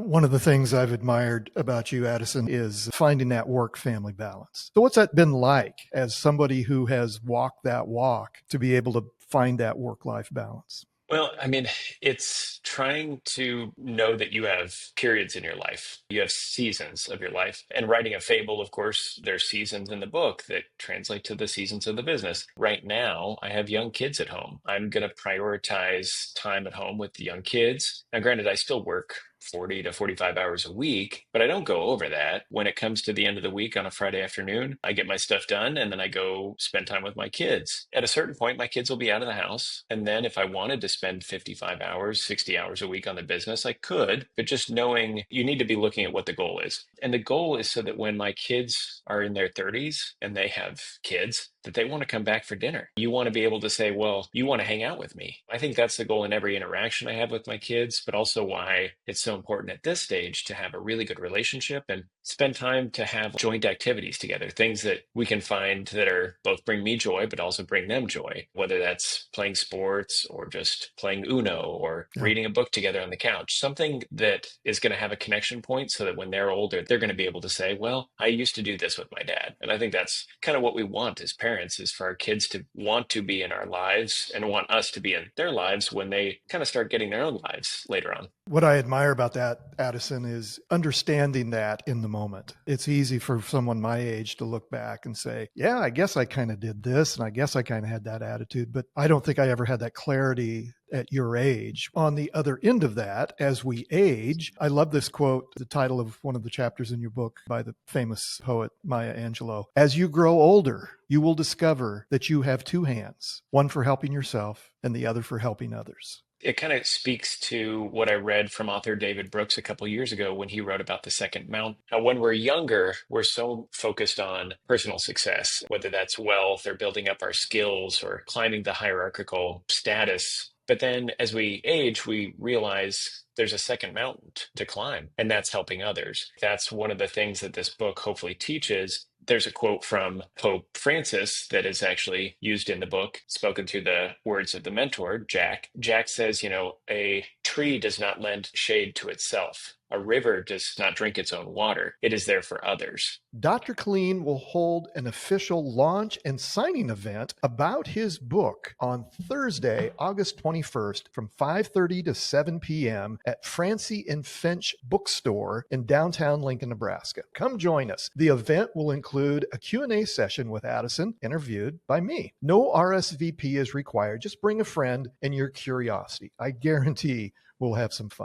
One of the things I've admired about you, Addison, is finding that work-family balance. So what's that been like as somebody who has walked that walk to be able to find that work-life balance? Well, I mean, it's trying to know that you have periods in your life. You have seasons of your life. And writing a fable, of course, there's seasons in the book that translate to the seasons of the business. Right now, I have young kids at home. I'm going to prioritize time at home with the young kids. Now, granted, I still work 40 to 45 hours a week, but I don't go over that. When it comes to the end of the week on a Friday afternoon, I get my stuff done and then I go spend time with my kids. At a certain point, my kids will be out of the house. And then if I wanted to spend 55 hours, 60 hours a week on the business, I could, but just knowing you need to be looking at what the goal is. And the goal is so that when my kids are in their 30s and they have kids, that they want to come back for dinner. You want to be able to say, well, you want to hang out with me. I think that's the goal in every interaction I have with my kids, but also why it's so important at this stage to have a really good relationship and spend time to have joint activities together, things that we can find that are both bring me joy, but also bring them joy, whether that's playing sports or just playing Uno or Yeah. reading a book together on the couch, something that is going to have a connection point so that when they're older, they're going to be able to say, well, I used to do this with my dad. And I think that's kind of what we want as parents is for our kids to want to be in our lives and want us to be in their lives when they kind of start getting their own lives later on. What I admire about that, Addison, is understanding that in the moment. It's easy for someone my age to look back and say, yeah, I guess I kind of did this and I guess I kind of had that attitude, but I don't think I ever had that clarity at your age. On the other end of that, as we age, I love this quote, the title of one of the chapters in your book by the famous poet Maya Angelou. As you grow older, you will discover that you have two hands, one for helping yourself and the other for helping others. It kind of speaks to what I read from author David Brooks a couple years ago when he wrote about the second mountain. Now, when we're younger, we're so focused on personal success, whether that's wealth or building up our skills or climbing the hierarchical status. But then as we age, we realize there's a second mountain to climb, and that's helping others. That's one of the things that this book hopefully teaches. There's a quote from Pope Francis that is actually used in the book, spoken through the words of the mentor, Jack. Jack says, a tree does not lend shade to itself. A river does not drink its own water. It is there for others. Dr. Killeen will hold an official launch and signing event about his book on Thursday, August 21st from 5:30 to 7 p.m. at Francie and Finch Bookstore in downtown Lincoln, Nebraska. Come join us. The event will include a Q&A session with Addison, interviewed by me. No RSVP is required. Just bring a friend and your curiosity. I guarantee we'll have some fun.